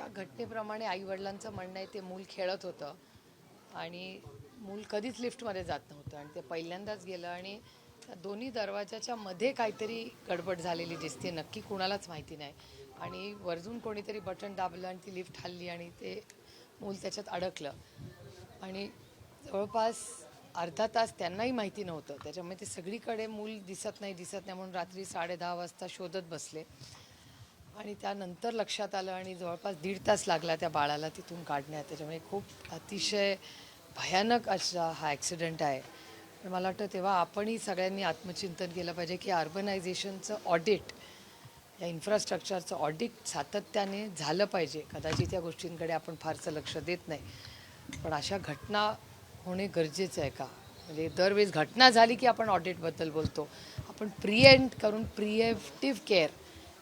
त्या घटनेप्रमाणे आईवडिलांचं म्हणणं आहे ते मूल खेळत होतं आणि मूल कधीच लिफ्टमध्ये जात नव्हतं आणि ते पहिल्यांदाच गेलं आणि त्या दोन्ही दरवाजाच्या मध्ये काहीतरी गडबड झालेली दिसते, नक्की कुणालाच माहिती नाही. आणि वरजून कोणीतरी बटन दाबलं आणि ती लिफ्ट हलली आणि ते मूल त्याच्यात अडकलं आणि जवळपास अर्धा तास त्यांनाही माहिती नव्हतं. त्याच्यामुळे ते सगळीकडे मूल दिसत नाही म्हणून रात्री 10:30 वाजता शोधत बसले आणि त्यानंतर लक्षात आलं आणि जवळपास 1.5 तास लागला त्या बाळाला तिथून काढण्यात. त्याच्यामुळे खूप अतिशय भयानक असा हा ॲक्सिडेंट आहे. पण मला वाटतं तेव्हा आपणही सगळ्यांनी आत्मचिंतन केलं पाहिजे की अर्बनायझेशनचं ऑडिट, या इन्फ्रास्ट्रक्चरचं ऑडिट सातत्याने झालं पाहिजे. कदाचित या गोष्टींकडे आपण फारसं लक्ष देत नाही, पण अशा घटना होणे गरजेचं आहे का? म्हणजे दरवेळेस घटना झाली की आपण ऑडिटबद्दल बोलतो. आपण प्रिएंट करून प्रिएव्हेटिव्ह केअर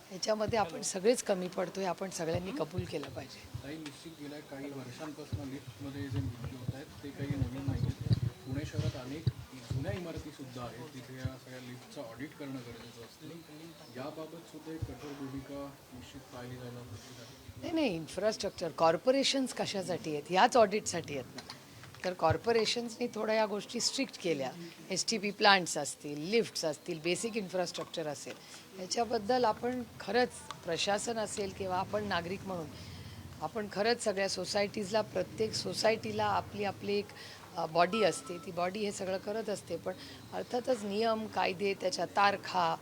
ह्याच्यामध्ये आपण सगळेच कमी पडतो, हे आपण सगळ्यांनी कबूल केलं पाहिजे. काही निश्चित गेल्या काही वर्षांपासून लिफ्टमध्ये जे मृत्यू होत आहेत ते काही नवीन नाही. पुणे शहरात अनेक जुन्या इमारतीसुद्धा आहेत, तिथे या सगळ्या लिफ्टचं ऑडिट करणं गरजेचं असतं. याबाबत सुद्धा एक कठोर भूमिका निश्चित पाहिली जायला पाहिजे. नाही, इन्फ्रास्ट्रक्चर कॉर्पोरेशन्स कशासाठी आहेत? ह्याच ऑडिटसाठी आहेत ना. तर कॉर्पोरेशन्सनी थोड्या या गोष्टी स्ट्रिक्ट केल्या, STP प्लांट्स असतील, लिफ्ट्स असतील, बेसिक इन्फ्रास्ट्रक्चर असेल, याच्याबद्दल आपण खरंच प्रशासन असेल किंवा आपण नागरिक म्हणून आपण खरंच सगळ्या सोसायटीजला, प्रत्येक सोसायटीला आपली एक बॉडी असते, ती बॉडी हे सगळं करत असते. पण अर्थातच नियम कायदे, त्याच्या तारखा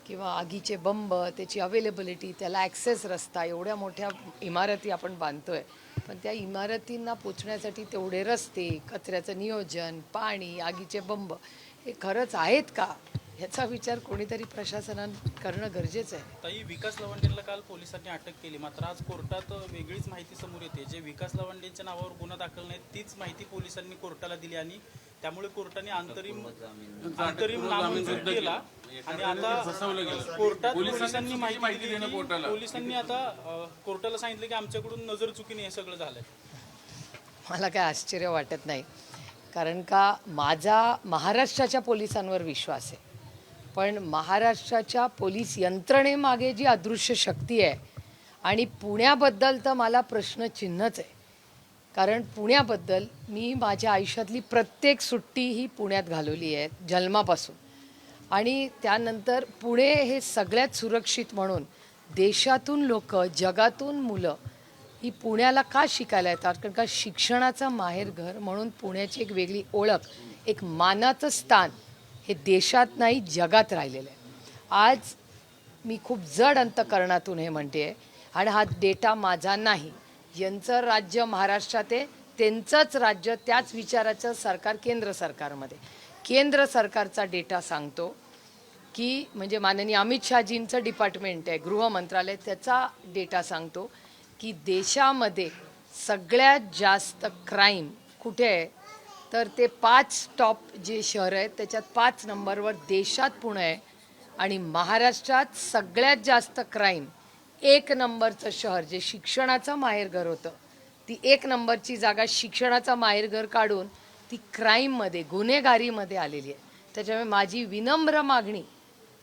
किंवा आगीचे बंब, त्याची अवेलेबिलिटी, त्याला ॲक्सेस रस्ता, एवढ्या मोठ्या इमारती आपण बांधतोय, पण त्या इमारतींना पोचण्यासाठी तेवढे रस्ते, कचऱ्याचं नियोजन, पाणी, आगीचे बंब हे खरंच आहेत का, ह्याचा विचार कोणीतरी प्रशासनानं करणं गरजेचं आहे. ताई, विकास लवंडेला काल पोलिसांनी अटक केली, मात्र आज कोर्टात वेगळीच माहिती समोर येते. जे विकास लवंडेच्या नावावर गुन्हा दाखल नाही तीच माहिती पोलिसांनी कोर्टाला दिली आणि त्यामुळे कोर्टाने अंतरिम नामंजूर केला आणि आता कोर्टात पोलिसांनी माहिती दिली. पोलिसांनी आता कोर्टाला सांगितलं की आमच्याकडून नजर चुकीने हे सगळं झालंय. मला काय आश्चर्य वाटत नाही, कारण का माझा महाराष्ट्राच्या पोलिसांवर विश्वास आहे. पण महाराष्ट्राच्या पोलीस यंत्रणेमागे जी अदृश्य शक्ती आहे आणि पुण्याबद्दल तर मला प्रश्नचिन्हच आहे. कारण पुण्याबद्दल मी माझ्या आयुष्यातली प्रत्येक सुट्टी ही पुण्यात घालवली आहे जन्मापासून. आणि त्यानंतर पुणे हे सगळ्यात सुरक्षित म्हणून देशातून लोक, जगातून मुलं ही पुण्याला का शिकायला येतात? कारण का शिक्षणाचं माहेरघर म्हणून पुण्याची एक वेगळी ओळख, एक मानाचं स्थान हे देशात नाही जगात राहिलेलं आहे. आज मी खूप जड अंतकरणातून हे म्हणते आहे आणि हा डेटा माझा नाही. यांचं राज्य महाराष्ट्रात आहे, त्यांचंच राज्य, त्याच विचाराचं सरकार केंद्र सरकारमध्ये. केंद्र सरकारचा डेटा सांगतो की म्हणजे माननीय अमित शहाजींचं डिपार्टमेंट आहे, गृह मंत्रालय, त्याचा डेटा सांगतो की देशामध्ये सगळ्यात जास्त क्राईम कुठे आहे? तर ते 5 टॉप जे शहर आहेत त्याच्यात 5 नंबरवर देशात पुणे आहे आणि महाराष्ट्रात सगळ्यात जास्त क्राईम 1 नंबरचं शहर जे शिक्षणाचं माहेरघर होतं, ती 1 नंबरची जागा शिक्षणाचा माहेरघर काढून ती क्राईममध्ये, गुन्हेगारीमध्ये आलेली आहे. त्याच्यामुळे माझी विनम्र मागणी,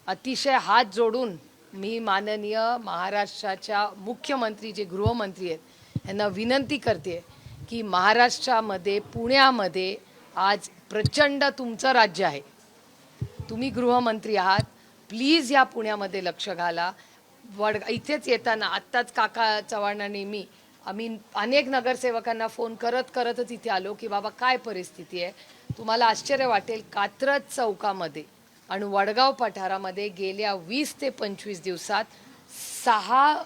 अतिशय हात जोडून मी माननीय महाराष्ट्राच्या मुख्यमंत्री जे गृहमंत्री आहेत यांना विनंती करते की महाराष्ट्रामध्ये, पुण्यामध्ये आज प्रचंड तुमचं राज्य आहे, तुम्ही गृहमंत्री आहात, प्लीज या पुण्यामध्ये लक्ष घाला. इथेच येताना आत्ताच काका चव्हाणांनी आम्ही अनेक नगरसेवकांना फोन करतच इथे आलो की बाबा काय परिस्थिती आहे. तुम्हाला आश्चर्य वाटेल, कात्रज चौकामध्ये आणि वडगाव पठारामध्ये गेल्या 20 ते 25 दिवसात 6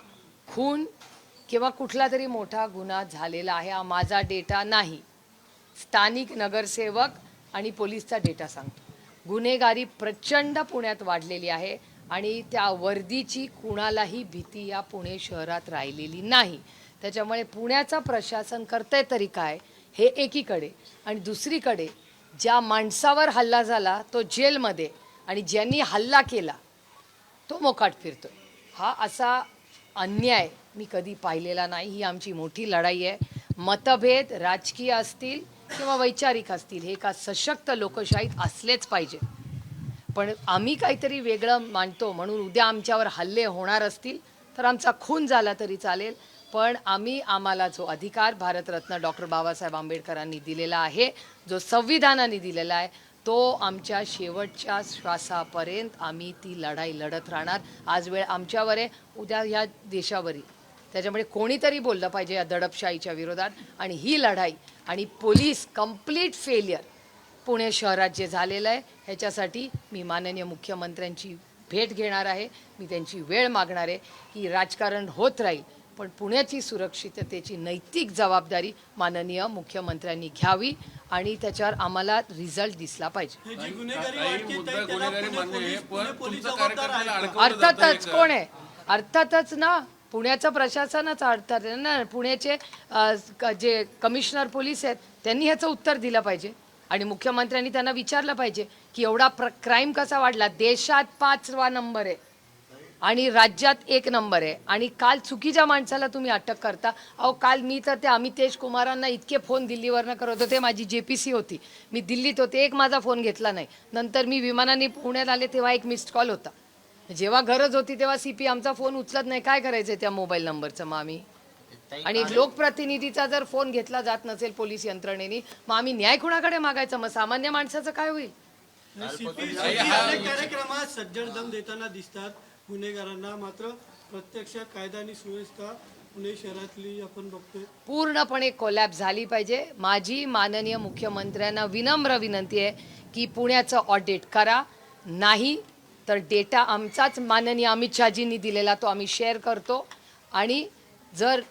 खून किंवा कुठला तरी मोठा गुन्हा झालेला आहे. हा माझा डेटा नाही, स्थानिक नगरसेवक आणि पोलीसचा डेटा सांगतो. गुन्हेगारी प्रचंड पुण्यात वाढलेली आहे आणि त्या वर्दीची कुणालाही भीती या पुणे शहरात राहिलेली नाही. त्याच्यामुळे पुण्याचं प्रशासन करतंय तरी काय हे एकीकडे, आणि दुसरीकडे ज्या माणसावर हल्ला झाला तो जेलमध्ये आणि ज्यांनी हल्ला केला तो मोकाट फिरतोय. हा असा अन्याय मी कधी पाहिलेला नाही. ही आमची मोठी लढाई आहे. मतभेद राजकीय असतील किंवा वैचारिक असतील हे एका सशक्त लोकशाहीत असलेच पाहिजे. पण आम्ही काहीतरी वेगळं मानतो म्हणून उद्या आमच्यावर हल्ले होणार असतील तर आमचा खून झाला तरी चालेल, पण आम्हाला जो अधिकार भारतरत्न डॉक्टर बाबासाहेब आंबेडकरांनी दिलेला आहे, जो संविधानाने दिलेला आहे, तो आमच्या शेवटच्या श्वासापर्यंत आम्ही ती लढाई लढत राहणार. आज वेळ आमच्यावर आहे, उद्या ह्या देशावरही. त्याच्यामुळे कोणीतरी बोललं पाहिजे या दडपशाहीच्या विरोधात. आणि ही लढाई आणि पोलीस कंप्लीट फेलियर पुणे शहरात जे झालेलं आहे, ह्याच्यासाठी मी माननीय मुख्यमंत्र्यांची भेट घेणार आहे. मी त्यांची वेळ मागणार आहे. की राजकारण होत राहील, पण पुण्याची सुरक्षिततेची नैतिक जबाबदारी माननीय मुख्यमंत्र्यांनी घ्यावी आणि त्याच्यावर आम्हाला रिझल्ट दिसला पाहिजे. अर्थातच कोण आहे? अर्थातच ना, पुण्याचं प्रशासनच अर्थात ना. पुण्याचे जे कमिशनर पोलीस आहेत त्यांनी ह्याचं उत्तर दिलं पाहिजे आणि मुख्यमंत्र्यांनी त्यांना विचारलं पाहिजे की एवढा क्राईम कसा वाढला. देशात 5वा नंबर आहे आणि राज्यात 1 नंबर आहे. आणि काल चुकीच्या माणसाला तुम्ही अटक करता. अहो, काल मी तर ते अमितेश कुमारांना इतके फोन दिल्लीवरनं करत होते. माझी JPC होती, मी दिल्लीत होते, एक माझा फोन घेतला नाही. नंतर मी विमानाने पुण्यात आले तेव्हा एक मिस्ड कॉल होता. जेव्हा गरज होती तेव्हा CP आमचा फोन उचलत नाही. काय करायचं त्या मोबाईल नंबरचं मग आम्ही? आणि एक लोकप्रतिनिधीचा जर फोन घेतला जात नसेल पोलीस यंत्रणेने, मग आम्ही न्याय कुणाकडे मागायचा? मग सामान्य माणसाचं काय होईल? कार्यक्रमात सज्जड दम देताना दिसतात गुन्हेगारांना, मात्र प्रत्यक्ष कायदा आणि सुव्यवस्था पुणे शहरातली आपण बघतोय पूर्णपणे कोलॅप्स झाली पाहिजे. माझी माननीय मुख्यमंत्र्यांना विनम्र विनंती आहे की पुण्याचं ऑडिट करा. नाही तर डेटा आमचाच माननीय अमित शहाजींनी दिलेला तो आम्ही शेअर करतो. आणि जर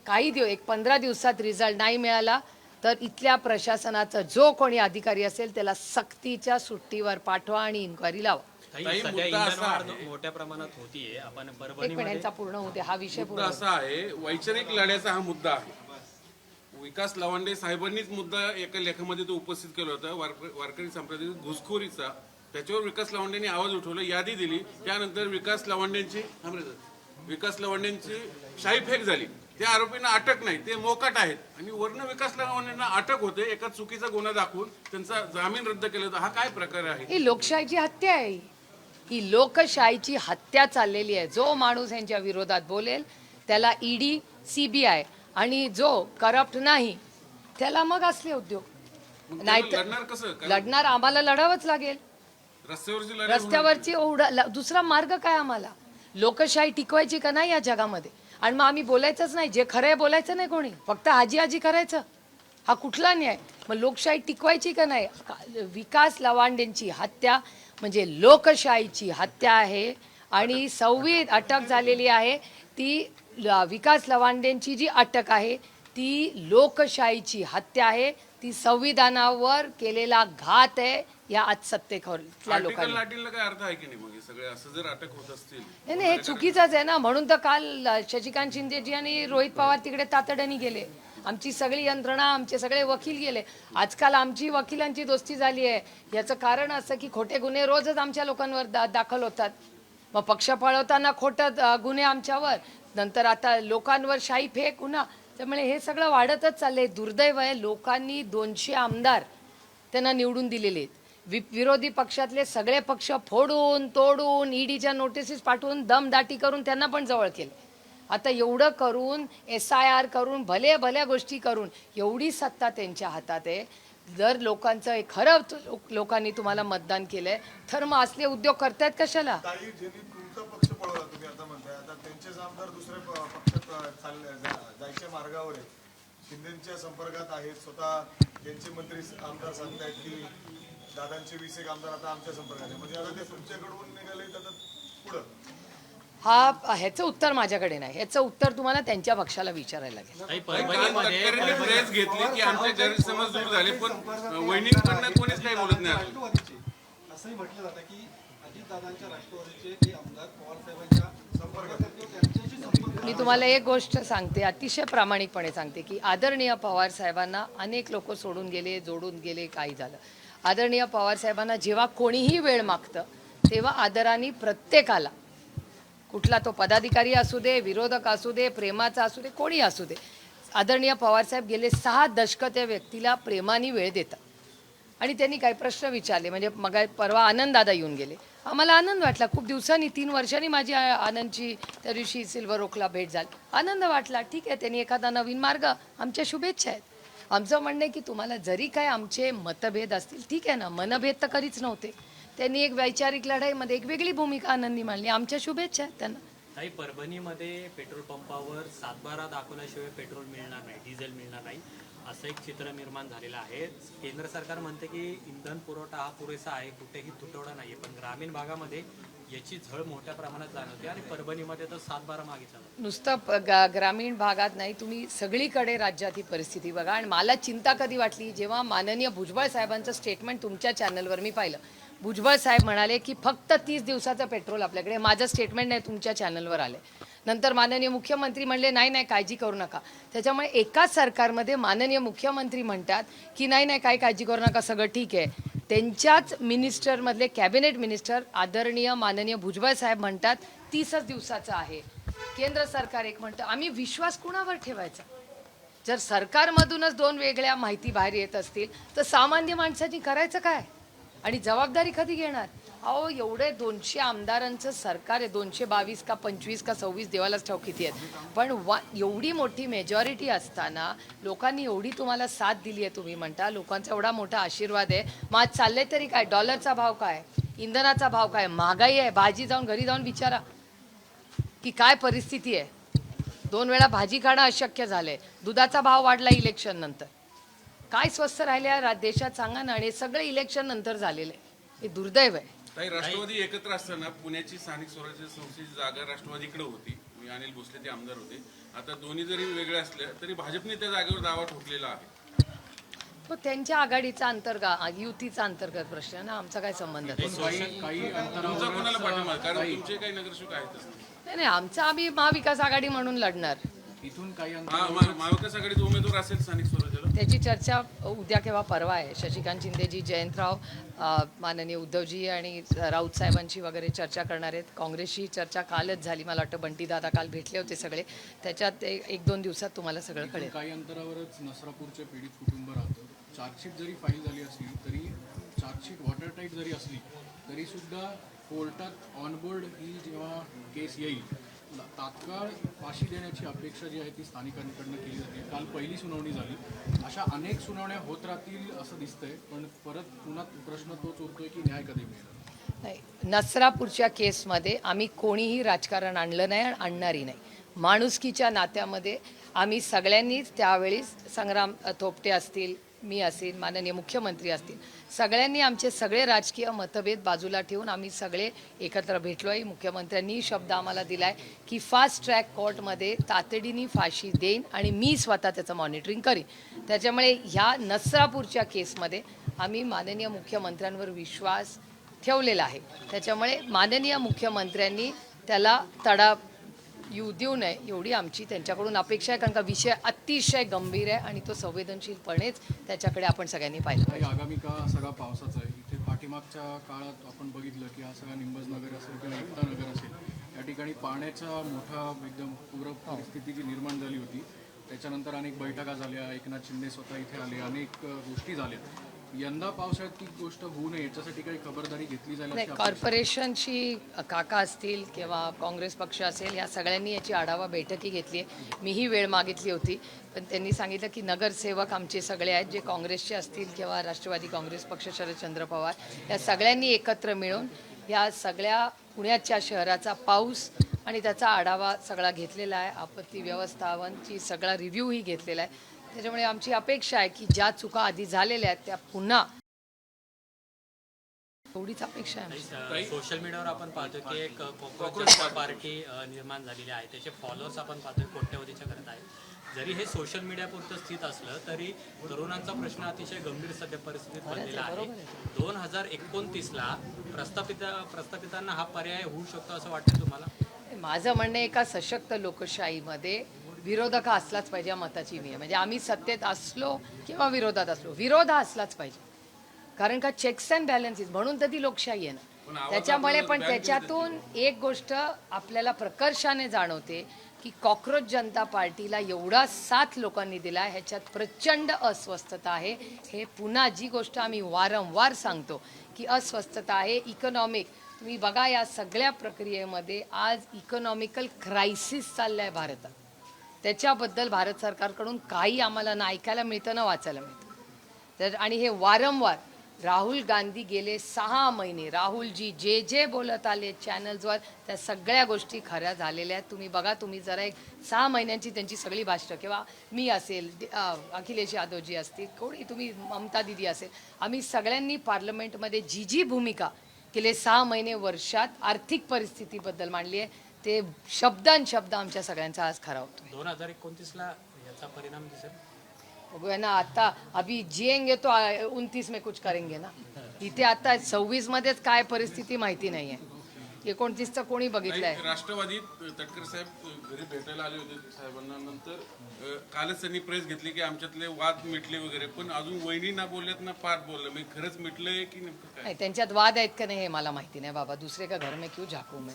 काही 15 दिवसात रिझल्ट नाही मिळाला तर इथल्या प्रशासनाचा जो कोणी अधिकारी असेल त्याला सक्तीच्या सुट्टीवर पाठवा आणि इन्क्वायरी लावा. मोठ्या प्रमाणात होतीये. आपण एक मिनिटचा पूर्ण होते हा विषय पूर्ण. असा आहे, वैचारिक लढ्याचा हा मुद्दा आहे. विकास लवांडे साहेबांनीच मुद्दा एका लेखामध्ये तो उपस्थित केला होता, वारकरी संप्रदायातील घुसखोरीचा. त्याच्यावर विकास लवांडेंनी आवाज उठवला, यादी दिली. त्यानंतर विकास लवांडेंची शाईफेक झाली. त्या आरोपींना अटक नाही, ते मोकाट आहेत. आणि वर्ण विकास लवांडेंना अटक होते एका चुकीचा गुन्हा दाखवून त्यांचा जामीन रद्द केला होता. हा काय प्रकार आहे? ही लोकशाहीची हत्या आहे. ही लोकशाहीची हत्या चाललेली आहे. जो माणूस यांच्या विरोधात बोलेल त्याला ED CBI आणि जो करप्ट नाही त्याला मग असले उद्योग. नाहीतर लढणार कसं? लढणार आम्हाला लढावंच लागेल. रस्त्यावरची लढाई रस्त्यावरची दुसरा मार्ग काय आम्हाला? लोकशाही टिकवायची का नाही या जगामध्ये? आणि मग आम्ही बोलायचंच नाही, जे खरं आहे बोलायचं नाही कोणी, फक्त हाजी करायचं. हा कुठला न्याय? मग लोकशाही टिकवायची का नाही? विकास लवांडेंची हत्या म्हणजे लोकशाहीची हत्या आहे. आणि 26 अटक झालेली आहे ती विकास लवांडेंची जी अटक आहे ती लोकशाहीची हत्या आहे. ती संविधानावर केलेला घात आहे या आज सत्तेतल्या लोकांनी. लाटीला काय अर्थ आहे की नाही? मग हे सगळे असं जर अटक होत असतील, नाही हे चुकीचंच आहे ना. म्हणून तर काल शशिकांत शिंदेजी आणि रोहित पवार तिकडे तातडीने गेले. आमची सगळी यंत्रणा, आमचे सगळे वकील गेले. आजकाल आमची वकिलांची दोस्ती झाली आहे. याचं कारण असं की खोटे गुन्हे रोजच आमच्या लोकांवर दाखल होतात. मग पक्ष पळवताना खोटं गुन्हे आमच्यावर, नंतर आता लोकांवर शाई फेक गुन्हा. त्यामुळे हे सगळं वाढतच चाललंय. दुर्दैव आहे. लोकांनी 200 आमदार त्यांना निवडून दिलेले आहेत. विरोधी पक्षातले सगळे पक्ष फोडून तोडून EDच्या नोटिसेस पाठवून दमदाटी करून त्यांना पण जवळ केले. आता एवढं करून SIR करून भल्या गोष्टी करून एवढी सत्ता त्यांच्या हातात आहे. जर लोकांचं खरं लोकांनी तुम्हाला मतदान केलंय तर मग असले उद्योग करतायत कशाला? तुमचा पक्ष पळवला तुम्ही आता म्हणताय, आता त्यांचेच आमदार दुसऱ्या पक्षात जायच्या मार्गावर आहेत, शिंदेच्या संपर्कात आहेत. स्वतः त्यांचे मंत्री आमदार सांगतायत की दादांचे 20 आमदार आता आमच्या संपर्कात आहे. म्हणजे आता ते तुमच्याकडून निघाले तर पुढं ह्याचं उत्तर माझ्याकडे नाही. ह्याचं उत्तर तुम्हाला त्यांच्या पक्षाला विचारायला लागेल. प्रेस घेतली की आमचे गैरसमज दूर झाले, पण वैनिकडनं कोणीच काही बोलत नाही. असंही म्हटलं जातं की अजितदादांच्या राष्ट्रवादीचे आमदार पवार साहेबांच्या संपर्कात मी तुम्हाला एक गोष्ट सांगते, अतिशय प्रामाणिकपणे सांगते की आदरणीय पवार साहेबांना अनेक लोक सोडून गेले, जोडून गेले, काही झालं. आदरणीय पवार साहेबांना जेव्हा कोणीही वेळ मागतं तेव्हा आदराने प्रत्येकाला, कुठला तो पदाधिकारी असू दे, विरोधक असू दे, प्रेमाचा असू दे, कोणी असू दे, आदरणीय पवारसाहेब गेले 6 दशकं त्या व्यक्तीला प्रेमाने वेळ देतात. आणि त्यांनी काही प्रश्न विचारले. म्हणजे मग परवा आनंददादा येऊन गेले. आम्हाला आनंद वाटला. खूप दिवसांनी 3 वर्षांनी माझी आनंदची त्या दिवशी सिल्वर ओकला भेट झाली. आनंद वाटला. ठीक आहे, त्यांनी एखादा नवीन मार्ग, आमच्या शुभेच्छा आहेत. आमचं म्हणणं आहे की तुम्हाला जरी काय आमचे मतभेद असतील, ठीक आहे ना, मनभेद तर कधीच नव्हते. त्यांनी एक वैचारिक लढाईमध्ये एक वेगळी भूमिका आनंदी मांडली. आमच्या शुभेच्छा आहेत त्यांना. काही परभणीमध्ये पेट्रोल पंपावर 7/12 दाखवल्याशिवाय पेट्रोल मिळणार नाही, डिझेल मिळणार नाही, असं एक चित्र निर्माण झालेलं आहे. केंद्र सरकार म्हणते की इंधन पुरवठा हा पुरेसा आहे, कुठेही तुटवडा नाही, पण ग्रामीण भागामध्ये याची झळ मोठ्या प्रमाणात जाणवते आणि परभणीमध्ये तर 7/12 मागितला जातो. नुसतं ग्रामीण भागात नाही, तुम्ही सगळीकडे राज्यात ही परिस्थिती बघा. आणि मला चिंता कधी वाटली, जेव्हा माननीय भुजबळ साहेबांचं स्टेटमेंट तुमच्या चॅनलवर मी पाहिलं. भुजबळ साहेब म्हणाले की फक्त 30 दिवसाचं पेट्रोल आपल्याकडे. माझं स्टेटमेंट नाही, तुमच्या चॅनलवर आले. नंतर माननीय मुख्यमंत्री म्हणले नाही नाही काळजी करू नका. त्याच्यामुळे एकाच सरकारमध्ये माननीय मुख्यमंत्री म्हणतात की नाही नाही काही काळजी करू नका, सगळं ठीक आहे. त्यांच्याच मिनिस्टरमधले कॅबिनेट मिनिस्टर आदरणीय माननीय भुजबळ साहेब म्हणतात 30च दिवसाचं आहे. केंद्र सरकार एक म्हणतं. आम्ही विश्वास कुणावर ठेवायचा? जर सरकारमधूनच 2 वेगळ्या माहिती बाहेर येत असतील तर सामान्य माणसांनी करायचं काय आणि जबाबदारी कधी घेणार? अहो, एवढे 200 आमदारांचं सरकार आहे, 222 का 25 का 26 देवालाच ठाऊक किती आहेत. पण एवढी मोठी मेजॉरिटी असताना लोकांनी एवढी तुम्हाला साथ दिली आहे. तुम्ही म्हणता लोकांचा एवढा मोठा आशीर्वाद आहे. मग आज चाललंय तरी काय? डॉलरचा भाव काय, इंधनाचा भाव काय, महागाई आहे. भाजी जाऊन घरी जाऊन विचारा की काय परिस्थिती आहे. 2 वेळा भाजी खाणं अशक्य झालंय. दुधाचा भाव वाढला इलेक्शन नंतर. काय स्वस्त राहिले देशात सांगा ना. आणि सगळे इलेक्शन नंतर झालेलं आहे. हे दुर्दैव आहे. काही राष्ट्रवादी एकत्र असताना पुण्याची स्थानिक स्वराज्य संस्थेची जागा राष्ट्रवादीकडे होती. मी अनिल भोसले ते आमदार होते. आता दोन्ही जरी वेगळे असले तरी भाजपने त्या जागेवर दावा ठोकलेला आहे. तो त्यांच्या आघाडीचा युतीचा अंतर्गत प्रश्न आहे ना, आमचा काय संबंध आहे? काही तुमचा अंतरावर कोणाला पाठिंबा? कारण तुमचे काही नगरसेवक आहेतच. नाही नाही, आम्ही महाविकास आघाडी म्हणून लढणार. इथून काही महाविकास आघाडीचा उमेदवार असेल स्थानिक स्वराज्याला. त्याची चर्चा उद्या किंवा परवा आहे. शशिकांत शिंदेजी, जयंतराव, माननीय उद्धवजी आणि राऊत साहेबांची वगैरे चर्चा करणार आहेत. काँग्रेसची चर्चा कालच झाली. मला वाटतं बंटीदादा काल भेटले होते सगळे. त्याच्यात 1-2 दिवसात तुम्हाला सगळं कळेल. काही अंतरावरच नसरापूरचे पीडित कुटुंब राहतं. चार्जशीट जरी फाईल झाली असली तरी, चार्जशीट वॉटरटाईट जरी असली तरी सुद्धा कोर्टात ऑनबोर्ड ही जेव्हा केस येईल तात्काळ फाशी देण्याची अपेक्षा जी आहे ती स्थानिकांकडनं केली जाते. काल पहिली सुनावणी झाली. अशा अनेक सुनावण्या होत राहतील असं दिसतंय. पण परत पुन्हा प्रश्न तोच उरतोय की न्याय कधी मिळेल? नाही, नसरापूरच्या केसमध्ये आम्ही कोणीही राजकारण आणलं नाही आणि आणणारही नाही. माणुसकीच्या नात्यामध्ये आम्ही सगळ्यांनीच त्यावेळी संग्राम थोपटे असतील, मी असेल, माननीय मुख्यमंत्री असतील, सगळ्यांनी आमचे सगळे राजकीय मतभेद बाजूला ठेवून आम्ही सगळे एकत्र भेटलो आहे. मुख्यमंत्र्यांनी शब्द आम्हाला दिला आहे की फास्ट ट्रॅक कोर्टमध्ये तातडीने फाशी देईन आणि मी स्वतः त्याचं मॉनिटरिंग करीन. त्याच्यामुळे ह्या नसरापूरच्या केसमध्ये आम्ही माननीय मुख्यमंत्र्यांवर विश्वास ठेवलेला आहे. त्याच्यामुळे माननीय मुख्यमंत्र्यांनी त्याला तडा येऊ देऊ नये एवढी आमची त्यांच्याकडून अपेक्षा आहे. कारण का विषय अतिशय गंभीर आहे आणि तो संवेदनशीलपणेच त्याच्याकडे आपण सगळ्यांनी पाहिलं पाहिजे. आगामी काळ सगळा पावसाचा आहे. इथे पाठीमागच्या काळात आपण बघितलं की हा सगळा निंबज नगर असेल किंवा एकता नगर असेल, या ठिकाणी पाण्याचा मोठा एकदम पूर परिस्थिती जी निर्माण झाली होती. त्याच्यानंतर अनेक बैठका झाल्या, एकनाथ शिंदे स्वतः इथे आले, अनेक गोष्टी झाल्या. यंदा पावसाळ्यात ती गोष्ट होऊ नये याच्यासाठी काही खबरदारी घेतली जाईल? नाही, कॉर्पोरेशनची काका असतील किंवा काँग्रेस पक्ष असेल, या सगळ्यांनी याची आढावा बैठकी घेतली आहे. मीही वेळ मागितली होती, पण त्यांनी सांगितलं की नगरसेवक आमचे सगळे आहेत, जे काँग्रेसचे असतील किंवा राष्ट्रवादी काँग्रेस पक्ष, शरदचंद्र पवार, या सगळ्यांनी एकत्र मिळून या सगळ्या पुण्याच्या शहराचा पाऊस आणि त्याचा आढावा सगळा घेतलेला आहे. आपत्ती व्यवस्थापनची सगळा रिव्ह्यूही घेतलेला आहे. त्याच्यामुळे आमची अपेक्षा आहे की ज्या चुका आधी झालेल्या आहेत त्या पुन्हा, एवढीच अपेक्षा आहे. सोशल मीडियावर आपण पाहतो की एक कॉकरोच जनता पार्टी निर्माण झालेली आहे. त्याचे फॉलोअर्स आपण पाहतोय कोट्यवधीच्या करत आहेत. जरी हे सोशल मीडियापुरतं स्थित असलं तरी तरुणांचा प्रश्न अतिशय गंभीर सध्या परिस्थितीत बनलेला आहे. 2029ला प्रस्थापितांना हा पर्याय होऊ शकतो असं वाटतं तुम्हाला? माझं म्हणणं एका सशक्त लोकशाहीमध्ये विरोधक हा असलाच पाहिजे या मताची मी आहे. म्हणजे आम्ही सत्तेत असलो किंवा विरोधात असलो, विरोध हा असलाच पाहिजे. कारण का चेक्स अँड बॅलन्सेस म्हणून तर ती लोकशाही आहे ना. त्याच्यामुळे पण त्याच्यातून एक गोष्ट आपल्याला प्रकर्षाने जाणवते की कॉकरोच जनता पार्टीला एवढा साथ लोकांनी दिला, ह्याच्यात प्रचंड अस्वस्थता आहे. हे पुन्हा जी गोष्ट आम्ही वारंवार सांगतो की अस्वस्थता आहे, इकॉनॉमिक तुम्ही बघा या सगळ्या प्रक्रियेमध्ये आज इकॉनॉमिकल क्रायसिस चाललं आहे भारतात. त्याच्याबद्दल भारत सरकारकडून काही आम्हाला ना ऐकायला मिळतं ना वाचायला मिळतं. तर आणि हे वारंवार राहुल गांधी गेले 6 महिने राहुलजी जे बोलत आले चॅनल्सवर त्या सगळ्या गोष्टी खऱ्या झालेल्या आहेत. तुम्ही बघा, तुम्ही जरा एक 6 महिन्यांची त्यांची सगळी भाषणं किंवा मी असेल अखिलेश यादवजी असतील कोणी तुम्ही ममता दिदी असेल आम्ही सगळ्यांनी पार्लमेंटमध्ये जी भूमिका गेले 6 महिने वर्षात आर्थिक परिस्थितीबद्दल मांडली आहे ते शब्द आमच्या सगळ्यांचा आज खरा होतोय. 2029ला याचा परिणाम दिसेल. बघूया ना, आता अभी जिएंगे तो 29 में कुछ करेंगे ना. इथे आता 26 मध्येच काय परिस्थिती माहिती नाहीये. 29चं कोणी बघितलंय. राष्ट्रवादी तटकरे साहेब घरी भेटायला आले होते साहेबांना. नंतर कालच त्यांनी प्रेस घेतली की आमच्यातले वाद मिटले वगैरे, पण अजून वहिनी ना बोलल्यात ना पाठ बोललं. मी खरंच मिटलंय की नेमकं काय? नाही, त्यांच्यात वाद आहेत का नाही हे मला माहिती नाही बाबा. दुसरे का घर में क्यों झाकू मैं.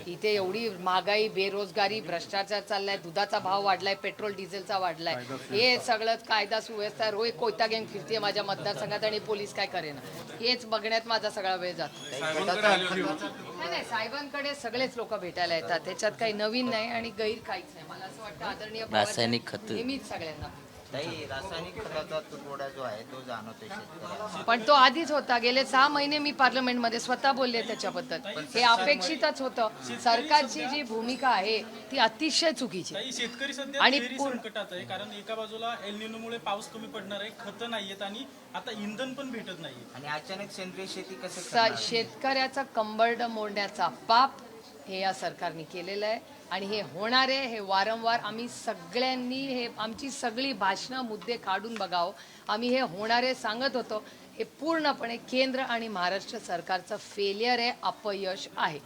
इथे एवढी महागाई, बेरोजगारी, भ्रष्टाचार चाललाय, दुधाचा भाव वाढलाय, पेट्रोल डिझेलचा वाढलाय, हे सगळं कायदा सुव्यवस्था रोज कोयता गँग फिरते माझ्या मतदारसंघात आणि पोलीस काय करेना हेच बघण्यात माझा सगळा वेळ जातो. साहेबांकडे आले होते. नाही, साहेबांकडे सगळेच लोक भेटायला येतात. त्याच्यात काही नवीन नाही आणि गैर काहीच नाही. मला असं वाटतं आदरणीय रासायनिक खतं. नेहमीच सगळ्यांना ताई, रासायनिक खताचा तुटवडा जो आहे तो जाणवतोय शेतकऱ्यांना. पण तो आधीच होता. गेले 6 महिने मी पार्लमेंटमध्ये स्वतः बोलले त्याच्याबद्दल. हे अपेक्षितच होतं. सरकारची जी भूमिका आहे ती अतिशय चुकीची. काही शेतकरी सध्या आणि तिहेरी संकटात आहे, कारण एका बाजूला एल निनोमुळे पाऊस कमी पडणार आहे, खतं नाहीयेत आणि आता इंधन पण भेटत नाहीये. आणि अचानक सेंद्रिय शेती कसं करणार? शेतकऱ्याचा कंबरड मोडण्याचा पाप हे या सरकारने केलेलं आहे आणि हे होणार आहे. हे वारंवार आम्ही सगळ्यांनी हे आमची सगळी भाषणं मुद्दे काढून बघावं. आम्ही हे होणारे सांगत होतो. हे पूर्णपणे केंद्र आणि महाराष्ट्र सरकारचं फेलियर आहे, अपयश आहे.